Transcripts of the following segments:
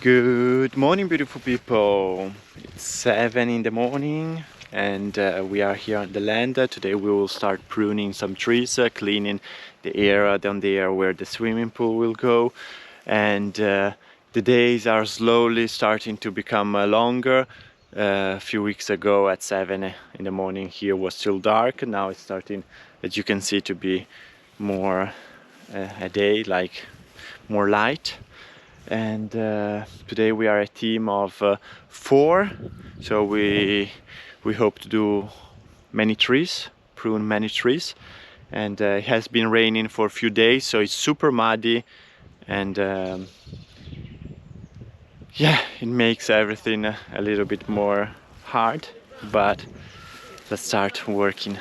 Good morning, beautiful people. It's 7 in the morning and we are here on the land. Today we will start pruning some trees, cleaning the area down there where the swimming pool will go. And the days are slowly starting to become longer. A few weeks ago at 7 in the morning here was still dark. Now it's starting, as you can see, to be more a day, like more light. And today we are a team of 4, so we hope to do many trees, prune many trees. And it has been raining for a few days, so it's super muddy, and yeah, it makes everything a little bit more hard, but let's start working.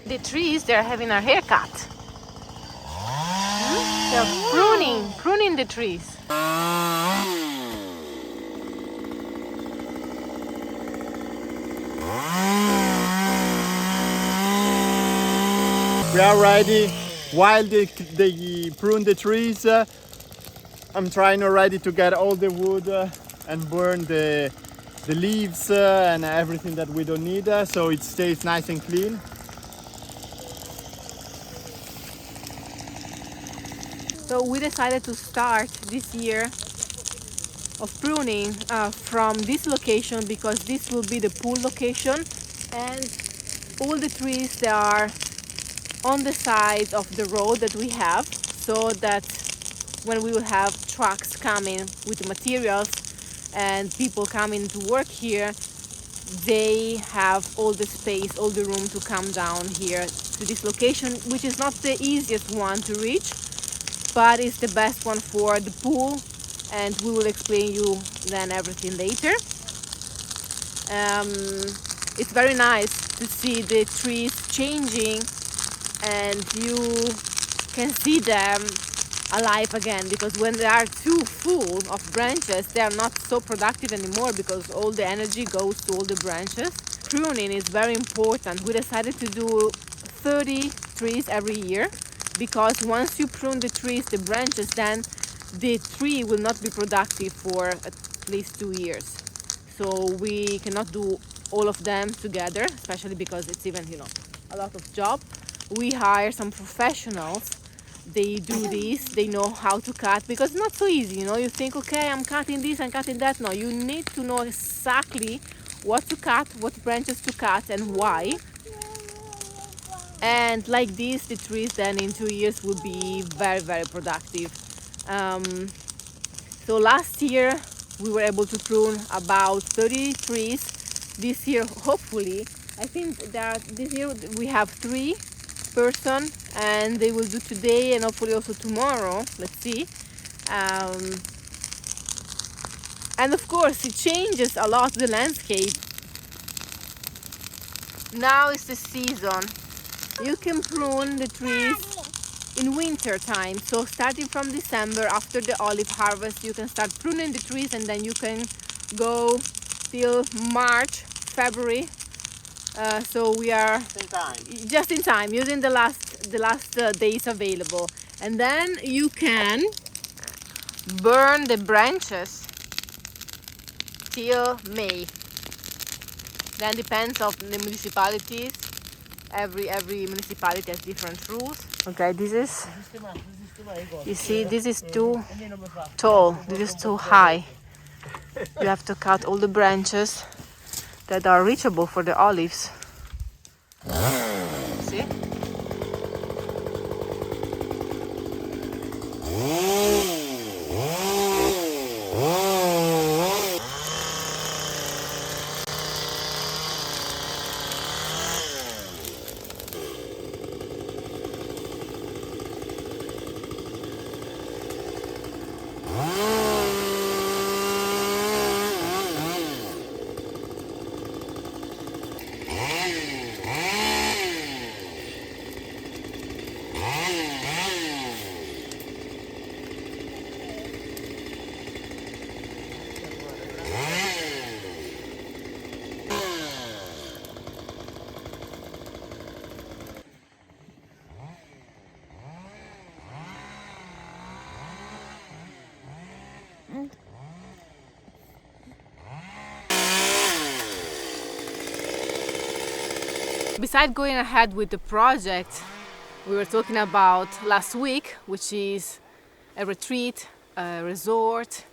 The trees, they're having a haircut. They're pruning the trees. We are ready. While they prune the trees, I'm trying already to get all the wood and burn the leaves and everything that we don't need, so it stays nice and clean. So we decided to start this year of pruning from this location, because this will be the pool location, and all the trees that are on the side of the road that we have, so that when we will have trucks coming with materials and people coming to work here, they have all the space, all the room to come down here to this location, which is not the easiest one to reach, but it's the best one for the pool, and we will explain you then everything later. It's very nice to see the trees changing, and you can see them alive again, because when they are too full of branches, they are not so productive anymore, because all the energy goes to all the branches. Pruning is very important. We decided to do 30 trees every year, because once you prune the trees, the branches, then the tree will not be productive for at least 2 years. So we cannot do all of them together, especially because it's even, a lot of job. We hire some professionals. They do this, they know how to cut, because it's not so easy, you think, okay, I'm cutting this, I'm cutting that. No, you need to know exactly what to cut, what branches to cut, and why. And like this, the trees then in 2 years will be very, very productive. So last year we were able to prune about 30 trees. This year, hopefully, I think that this year we have 3 person, and they will do today and hopefully also tomorrow. Let's see. And of course, it changes a lot the landscape. Now is the season. You can prune the trees in winter time. So starting from December, after the olive harvest, you can start pruning the trees, and then you can go till March, February. So we are just in time, using the last days available, and then you can burn the branches till May. Then depends on the municipalities. Every municipality has different rules. Okay, this is, you see, this is too tall, this is too high. You have to cut all the branches that are reachable for the olives. See? Besides going ahead with the project we were talking about last week, which is a retreat, a resort,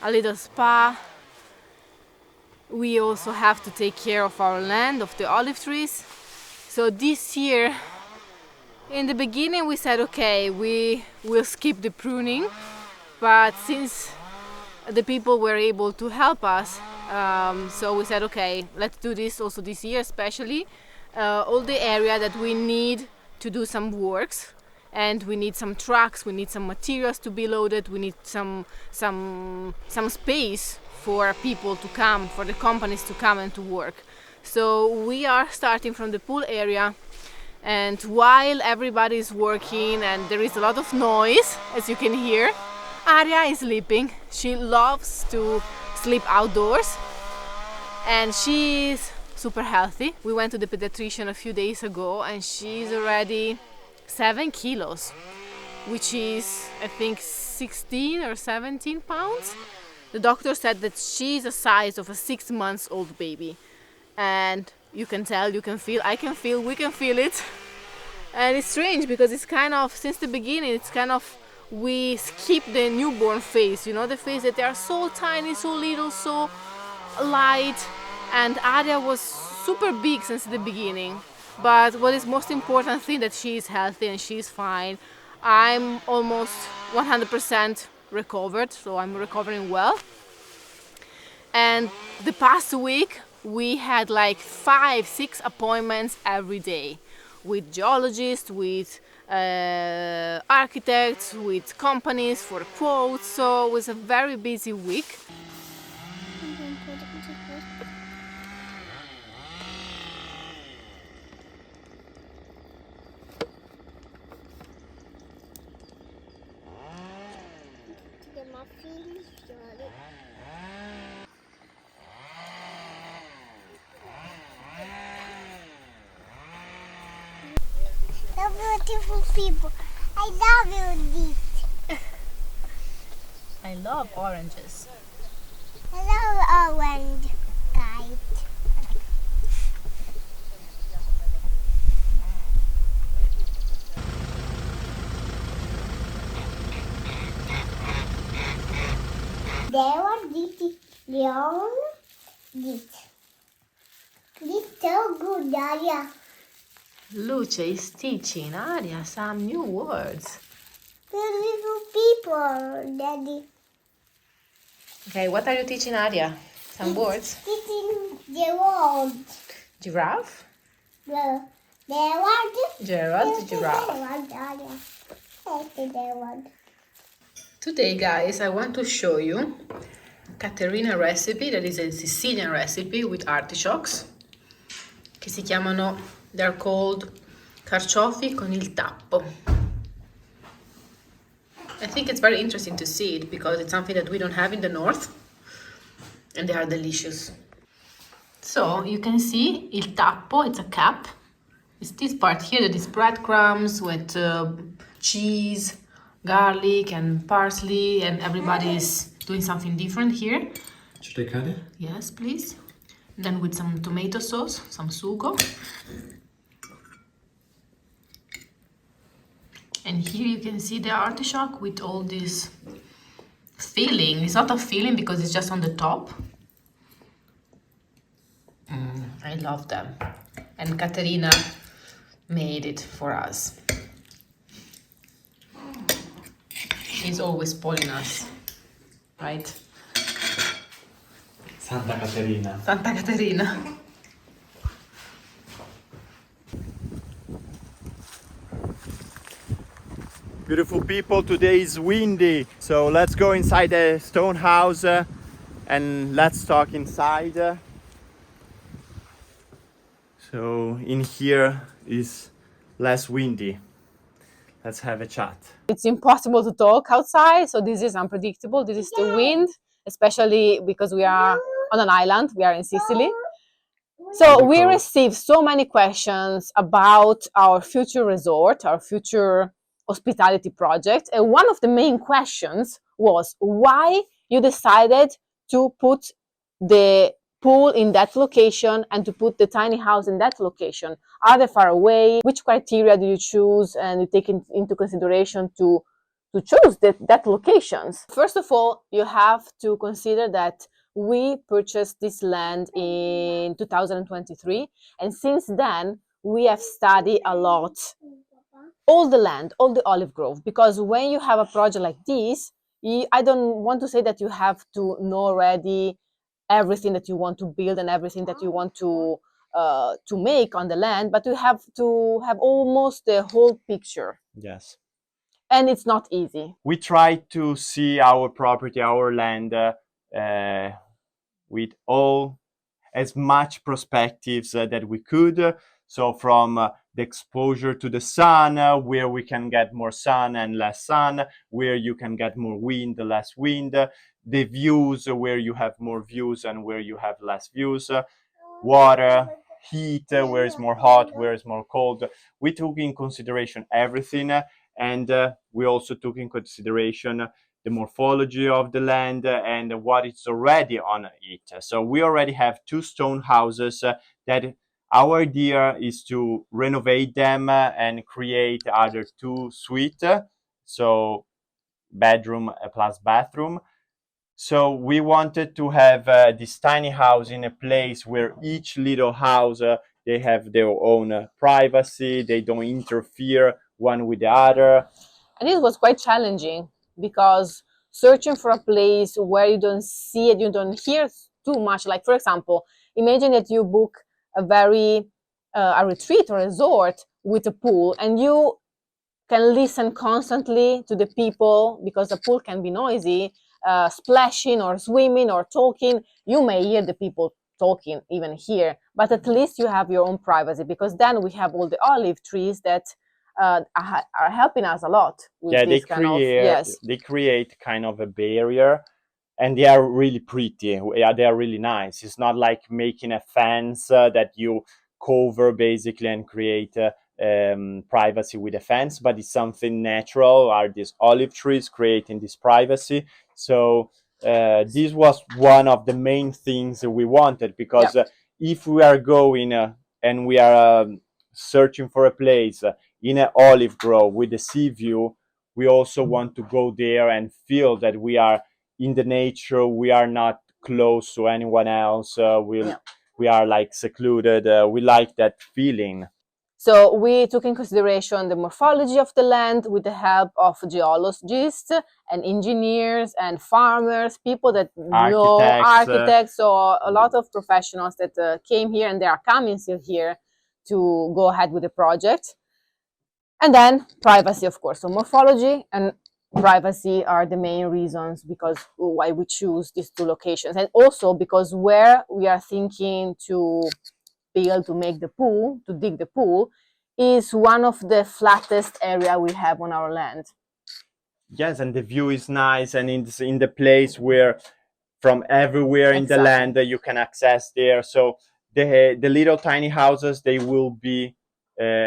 a little spa, we also have to take care of our land, of the olive trees. So this year, in the beginning we said, okay, we will skip the pruning, but since the people were able to help us, so we said, okay, let's do this also this year, especially all the area that we need to do some works, and we need some trucks, we need some materials to be loaded, we need some space for people to come, for the companies to come and to work. So we are starting from the pool area, and while everybody is working and there is a lot of noise, as you can hear, Aria is sleeping. She loves to sleep outdoors, and she's super healthy. We went to the pediatrician a few days ago, and she's already 7 kilos, which is, I think, 16 or 17 pounds. The doctor said that she's the size of a 6-month-old baby, and you can tell, you can feel, I can feel, we can feel it. And it's strange because it's kind of, since the beginning, it's kind of, we skip the newborn phase, you know, the phase that they are so tiny, so little, so light, and Aria was super big since the beginning. But what is most important thing, that she is healthy and she's fine. I'm almost 100% recovered, so I'm recovering well. And the past week we had like 5-6 appointments every day with geologists, with architects, with companies for quotes. So it was a very busy week. So beautiful people. I love you, this. I love oranges. I love orange kite. There was this Leon. This so good, Daria. Luce is teaching Aria some new words. Beautiful people, Daddy. Okay, what are you teaching Aria? Some words? Teaching the world. Giraffe? The world. Gerald, giraffe. The world. Today, guys, I want to show you Caterina recipe, that is a Sicilian recipe with artichokes, che si chiamano, they're called carciofi con il tappo. I think it's very interesting to see it because it's something that we don't have in the north, and they are delicious. So you can see il tappo, it's a cap. It's this part here that is breadcrumbs with cheese, garlic and parsley, and everybody is doing something different here. Should I cut it? Yes, please. Then with some tomato sauce, some sugo. And here you can see the artichoke with all this filling. It's not a filling because it's just on the top. I love them. And Caterina made it for us. She's always spoiling us, right? Santa Caterina. Santa Caterina. Beautiful people, today is windy, so let's go inside the stone house and let's talk inside. So in here is less windy. Let's have a chat. It's impossible to talk outside, so this is unpredictable. This is the wind, especially because we are on an island, we are in Sicily. So we received so many questions about our future resort, our future hospitality project. And one of the main questions was why you decided to put the pool in that location and to put the tiny house in that location? Are they far away? Which criteria do you choose and you take into consideration to choose that locations? First of all, you have to consider that we purchased this land in 2023, and since then we have studied a lot all the land, all the olive grove, because when you have a project like this, I don't want to say that you have to know already everything that you want to build and everything that you want to make on the land, but you have to have almost the whole picture. Yes. And it's not easy. We try to see our property, our land, with all as much perspectives that we could. So from the exposure to the sun, where we can get more sun and less sun, where you can get more wind, less wind, the views, where you have more views and where you have less views, water, heat, where it's more hot, where it's more cold. We took in consideration everything, and we also took in consideration the morphology of the land and what is already on it. So we already have 2 stone houses that our idea is to renovate them and create other 2 suites, so bedroom plus bathroom. So we wanted to have this tiny house in a place where each little house, they have their own privacy, they don't interfere one with the other. And it was quite challenging because searching for a place where you don't see it, you don't hear too much. Like, for example, imagine that you book a retreat or resort with a pool, and you can listen constantly to the people because the pool can be noisy, splashing or swimming or talking. You may hear the people talking even here, but at least you have your own privacy, because then we have all the olive trees that are helping us a lot with this they create kind of a barrier, and they are really pretty. Yeah, they are really nice. It's not like making a fence that you cover basically and create privacy with a fence, but it's something natural. Are these olive trees creating this privacy? So this was one of the main things we wanted, because if we are going and we are searching for a place in an olive grove with a sea view, we also want to go there and feel that we are in the nature. We are not close to anyone else. We are like secluded. We like that feeling. So we took in consideration the morphology of the land with the help of geologists and engineers and farmers, people that know, architects, so a lot of professionals that came here, and they are coming still here to go ahead with the project. And then privacy, of course. So morphology and privacy are the main reasons because why we choose these 2 locations. And also because where we are thinking to build, to make the pool, to dig the pool, is one of the flattest area we have on our land. Yes, and the view is nice, and it's in the place where from everywhere in the land you can access there. So the little tiny houses, they will be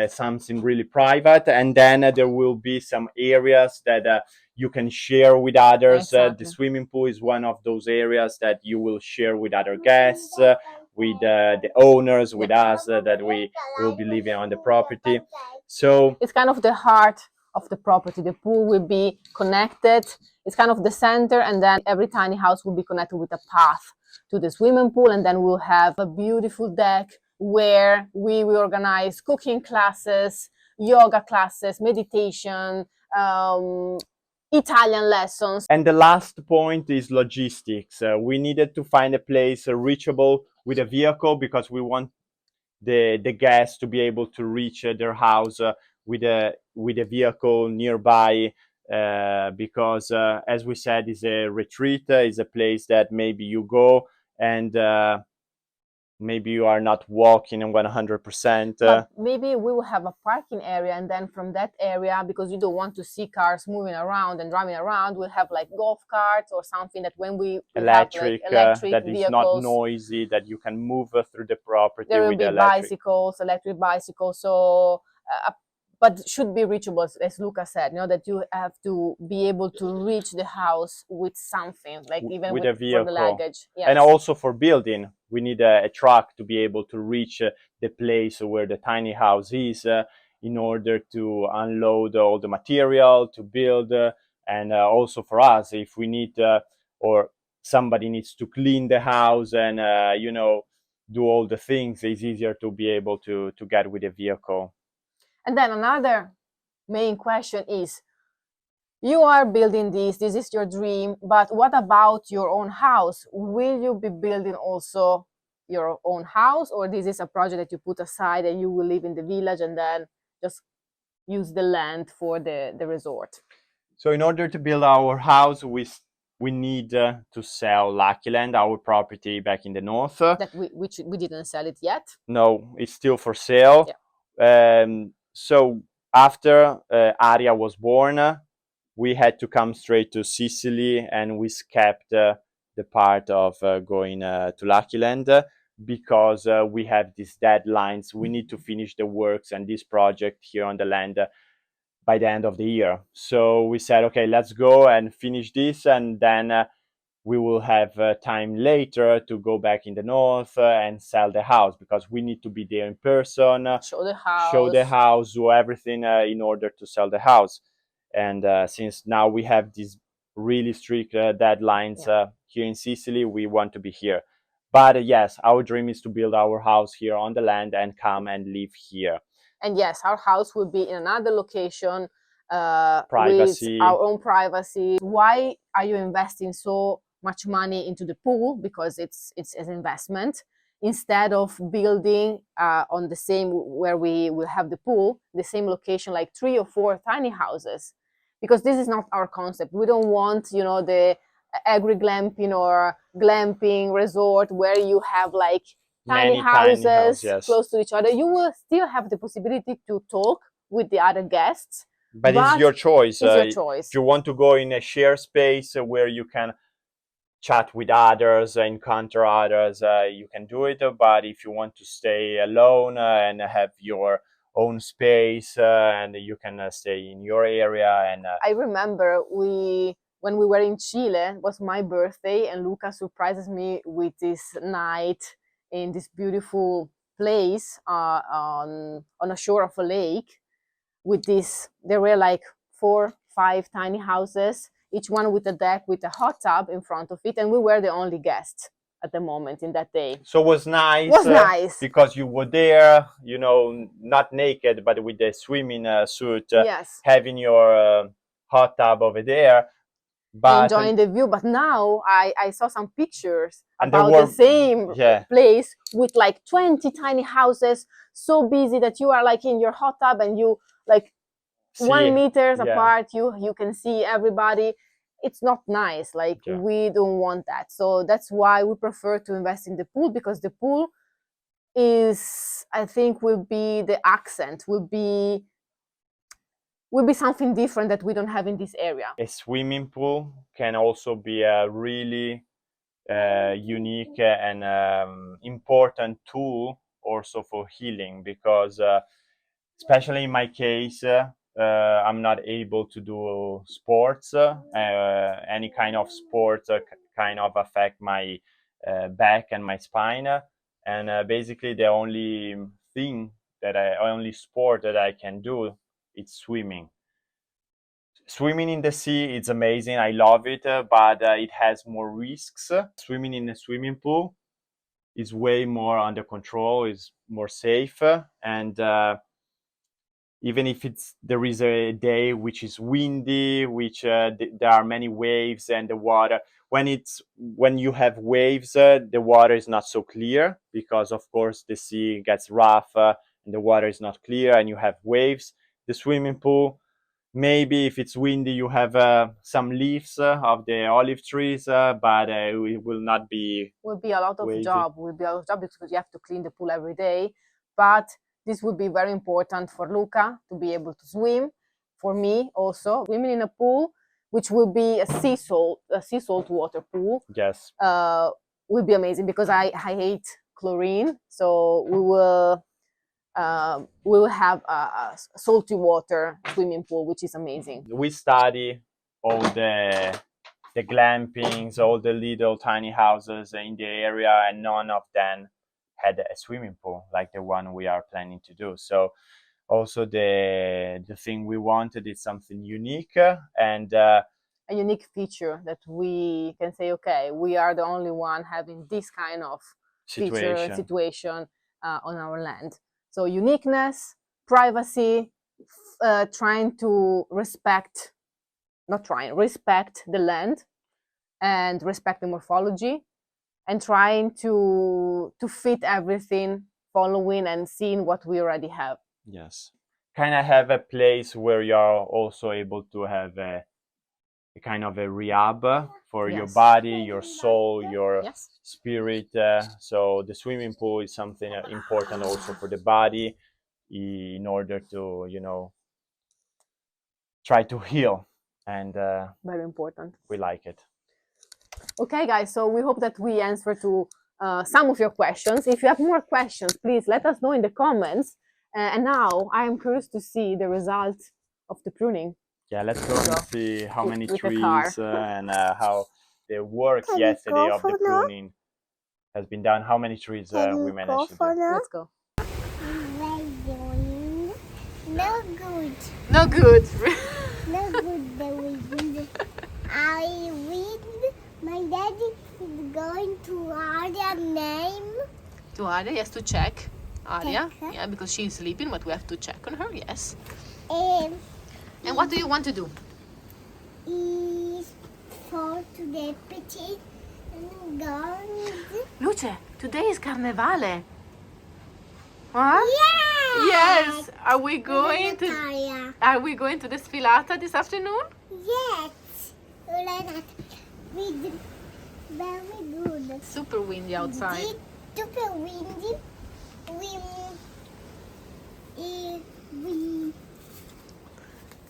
something really private, and then there will be some areas that you can share with others. The swimming pool is one of those areas that you will share with other guests, with the owners, with us, that we will be living on the property. So it's kind of the heart of the property. The pool will be connected. It's kind of the center, and then every tiny house will be connected with a path to the swimming pool, and then we'll have a beautiful deck where we will organize cooking classes, yoga classes, meditation, Italian lessons. And the last point is logistics. We needed to find a place reachable with a vehicle, because we want the guests to be able to reach their house with a vehicle nearby, because as we said, is a retreat, is a place that maybe you go and maybe you are not walking 100%. But maybe we will have a parking area, and then from that area, because you don't want to see cars moving around and driving around, we'll have like golf carts or something that when we electric that vehicles, is not noisy, that you can move through the property. There will be bicycles, electric bicycles. So but should be reachable, as Luca said, that you have to be able to reach the house with something, like even with a for the vehicle. luggage. Yes. And also for building, we need a truck to be able to reach the place where the tiny house is in order to unload all the material to build. And also for us, if we need or somebody needs to clean the house and do all the things, it's easier to be able to get with a vehicle. And then another main question is, you are building this is your dream, but what about your own house? Will you be building also your own house, or this is a project that you put aside and you will live in the village and then just use the land for the resort? So in order to build our house, we need to sell Lucky Land, our property back in the north. That which we didn't sell it yet. No, it's still for sale. Yeah. So after Aria was born, we had to come straight to Sicily, and we skipped the part of going to Lucky Land because we have these deadlines. We need to finish the works and this project here on the land by the end of the year. So we said, okay, let's go and finish this, and then we will have time later to go back in the north and sell the house, because we need to be there in person, show the house, do everything in order to sell the house. And since now we have these really strict deadlines here in Sicily, we want to be here. But yes, our dream is to build our house here on the land and come and live here. And yes, our house will be in another location, privacy, with our own privacy. Why are you investing so much money into the pool? Because it's an investment, instead of building on the same, where we will have the pool, the same location, like 3 or 4 tiny houses. Because this is not our concept. We don't want, the agri-glamping or glamping resort where you have like tiny houses close to each other. You will still have the possibility to talk with the other guests. But it's your choice. It's your choice. If you want to go in a shared space where you can chat with others, encounter others, you can do it. But if you want to stay alone and have your own space, and you can stay in your area. And I remember when we were in Chile, it was my birthday, and Luca surprises me with this night in this beautiful place on a shore of a lake. With this, there were like 4, 5 tiny houses, each one with a deck with a hot tub in front of it, and we were the only guests at the moment in that day. So it was nice. It was nice because you were there, not naked, but with the swimming suit, yes, having your hot tub over there, but enjoying the view. But now I saw some pictures and about the same place with like 20 tiny houses, so busy that you are like in your hot tub and you like 1 meter apart, you can see everybody. It's not nice. Like we don't want that. So that's why we prefer to invest in the pool, because the pool is, I think, will be the accent, will be something different that we don't have in this area. A swimming pool can also be a really unique and important tool also for healing, because especially in my case, I'm not able to do sports. Any kind of sports kind of affect my back and my spine. And basically the only sport that I can do is swimming. Swimming in the sea, it's amazing. I love it, but it has more risks. Swimming in a swimming pool is way more under control, is more safe, and even if there is a day which is windy, which there are many waves, and the water, when you have waves, the water is not so clear, because of course the sea gets rough and the water is not clear, and you have waves. The swimming pool, maybe if it's windy, you have some leaves of the olive trees, but it will not be. Will be a lot of job. Because you have to clean the pool every day. But this would be very important for Luca to be able to swim. For me also, swimming in a pool, which will be a sea salt water pool. Yes. Will be amazing, because I hate chlorine. So we will we will have a salty water swimming pool, which is amazing. We study all the glampings, all the little tiny houses in the area, and none of them had a swimming pool like the one we are planning to do. So also the thing we wanted is something unique and a unique feature that we can say, okay, we are the only one having this kind of situation on our land. So uniqueness, privacy, trying to respect the land and respect the morphology, and trying to fit everything, following and seeing what we already have. Yes, kind of have a place where you're also able to have a kind of a rehab for your body, your soul, your spirit. So the swimming pool is something important also for the body, in order to, you know, try to heal. And very important. We like it. Okay, guys, so we hope that we answered to some of your questions. If you have more questions, please let us know in the comments. And now I am curious to see the result of the pruning. Yeah, let's go and see how many trees and how the work yesterday of the pruning has been done. How many trees we managed to do. Let's go. No good. No good. No good, the wind. I read. My daddy is going to Aria's name. To Aria, yes, to check. Aria, Check her. yeah, because she's sleeping, but we have to check on her, yes. And what do you want to do? is for today petit and guns. Luce, today is Carnevale. Huh? Yeah. Yes. Are we going to the sfilata this afternoon? Yes. With very good. Super windy outside. It's super windy.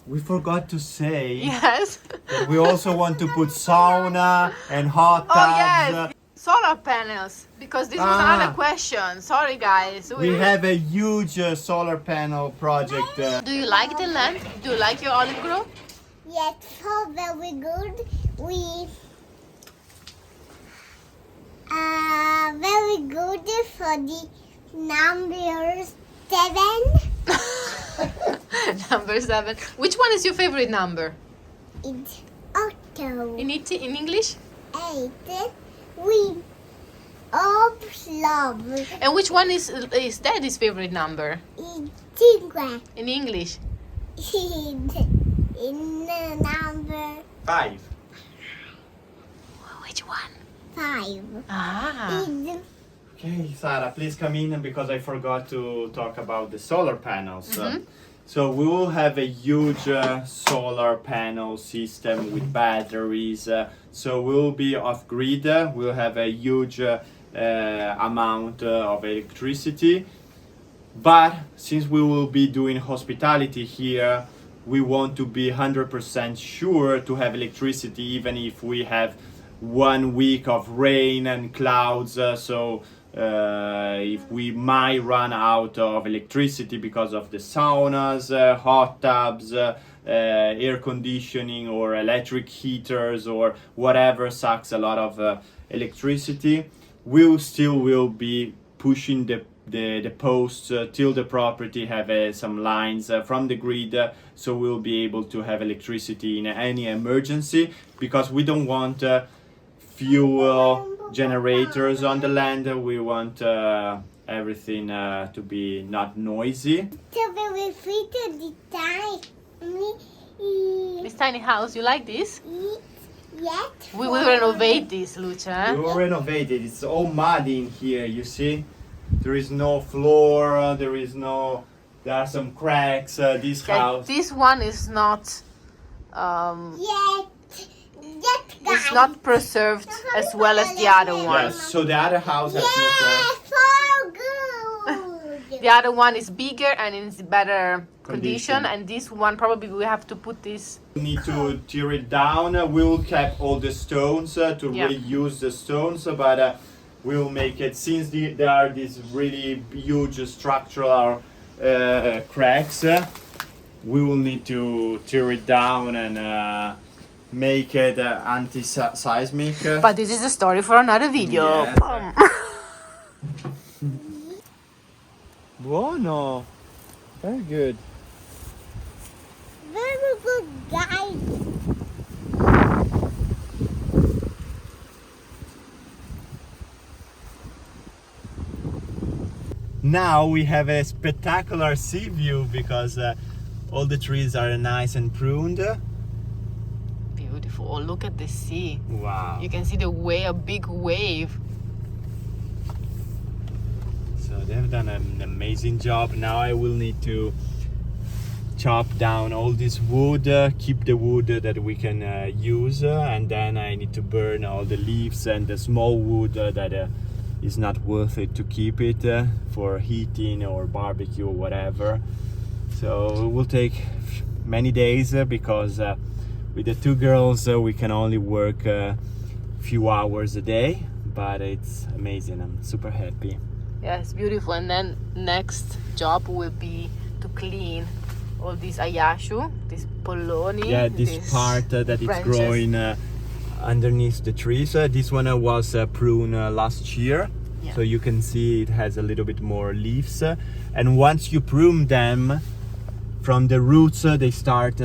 We forgot to say Yes. that we also want to put sauna and hot tubs. Oh yes. Solar panels, because this was another question. Sorry guys. We have a huge solar panel project. Do you like the land? Do you like your olive grove? Yes, so very good. We very good for the number 7. Number 7. Which one is your favorite number? It's Otto. In English? 8. We all love. And which one is Daddy's favorite number? It's 5. In English? In the number 5. Which one? 5. Ah. Okay, Sara, please come in because I forgot to talk about the solar panels. So we will have a huge solar panel system with batteries. So we'll be off grid. We'll have a huge amount of electricity. But since we will be doing hospitality here, we want to be 100% sure to have electricity, even if we have 1 week of rain and clouds. If we might run out of electricity because of the saunas, hot tubs, air conditioning or electric heaters or whatever sucks a lot of electricity, we still will be pushing the posts till the property have some lines from the grid, so we'll be able to have electricity in any emergency, because we don't want fuel generators on the land. We want everything to be not noisy. This tiny house, you like this? Yes. We will renovate this, Luce. We will renovate it. It's all muddy in here, you see? There is no floor, there are some cracks. This house. This one is not it's not preserved as well as the other one. Yes, so the other house has no cracks. So good. The other one is bigger and in better condition, and this one probably we have to put this. We need to tear it down. We'll keep all the stones to reuse the stones, but we'll make it, since there are these really huge structural cracks, we will need to tear it down and make it anti-seismic. But this is a story for another video. Yes. Buono! Very good. Very good, guys. Now we have a spectacular sea view because all the trees are nice and pruned. Beautiful. Oh, look at the sea. Wow. You can see the a big wave. So they've done an amazing job. Now I will need to chop down all this wood, keep the wood that we can use, and then I need to burn all the leaves and the small wood that is not worth it to keep it for heating or barbecue or whatever. So it will take many days because with the two girls we can only work a few hours a day, but it's amazing. I'm super happy. Yes, beautiful. And then next job will be to clean all these ayashu, these polloni. Yeah, this part that it's branches. growing underneath the trees. This one was pruned last year, Yeah. so you can see it has a little bit more leaves. And once you prune them from the roots, they start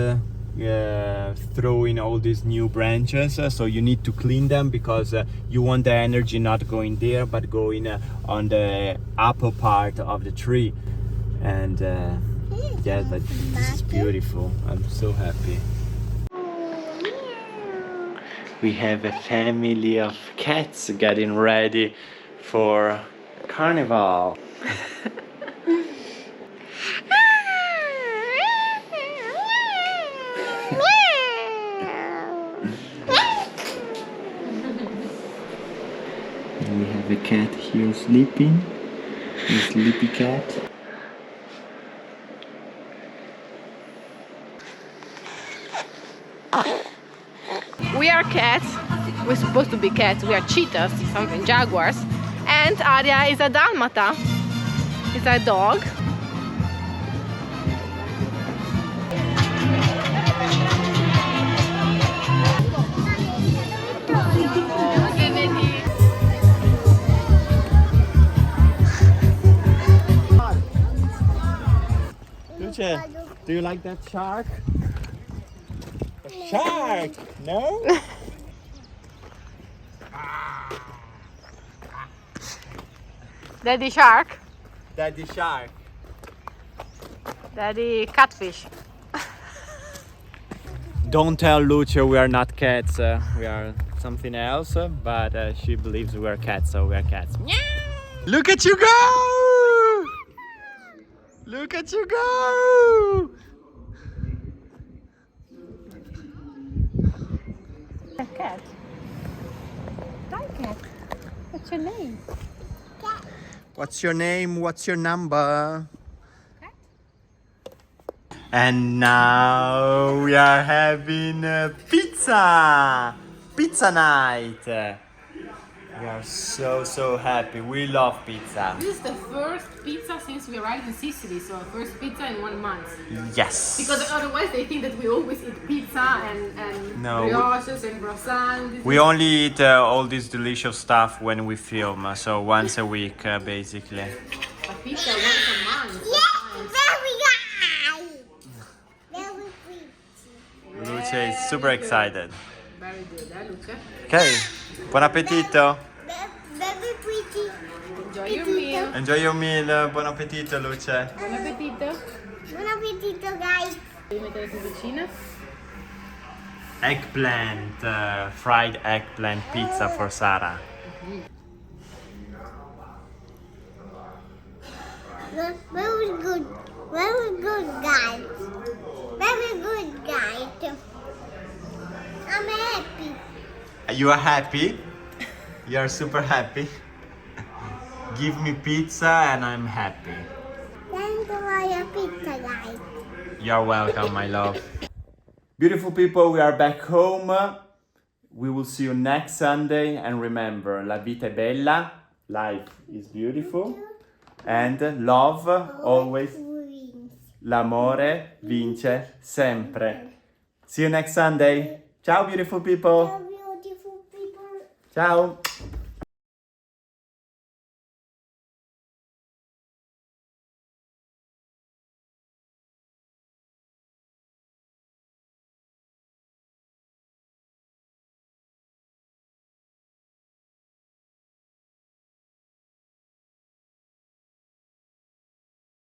throwing all these new branches. So you need to clean them because you want the energy not going there, but going on the upper part of the tree. And yeah, but this is beautiful. I'm so happy. We have a family of cats getting ready for Carnival. We have a cat here sleeping, a sleepy cat. We are cats. We're supposed to be cats. We are cheetahs, something jaguars. And Aria is a dalmata. It's a dog. Luce, do you like that shark? A shark? No? Daddy shark. Daddy shark. Daddy catfish. Don't tell Luce we are not cats, we are something else, but she believes we are cats, so we are cats. Look at you go! Look at you go! A cat. Hi cat. What's your name? What's your name? What's your number? And now we are having pizza! Pizza night! We are so happy. We love pizza. This is the first pizza since we arrived in Sicily, so first pizza in 1 month. Yes! Because otherwise they think that we always eat pizza and No, brioches and croissants. we only eat all this delicious stuff when we film, so once a week basically. But pizza once a month. Yes, very good. Very pretty. Luce is super excited. Very good, Luca? Okay, buon appetito! Very pretty. Enjoy your meal. Enjoy your meal, buon appetito Luce! Buon appetito. Buon appetito, guys. Devi mettere più vicina. Eggplant, fried eggplant pizza for Sara. Very good. Very good, guys. Very good, guys. I'm happy. You are happy? You are super happy? Give me pizza and I'm happy. Thank you for your pizza, guys. You're welcome, my love. Beautiful people, we are back home. We will see you next Sunday. And remember, la vita è bella, life is beautiful, and love always l'amore vince sempre. See you next Sunday. Ciao beautiful people. Beautiful people. Ciao.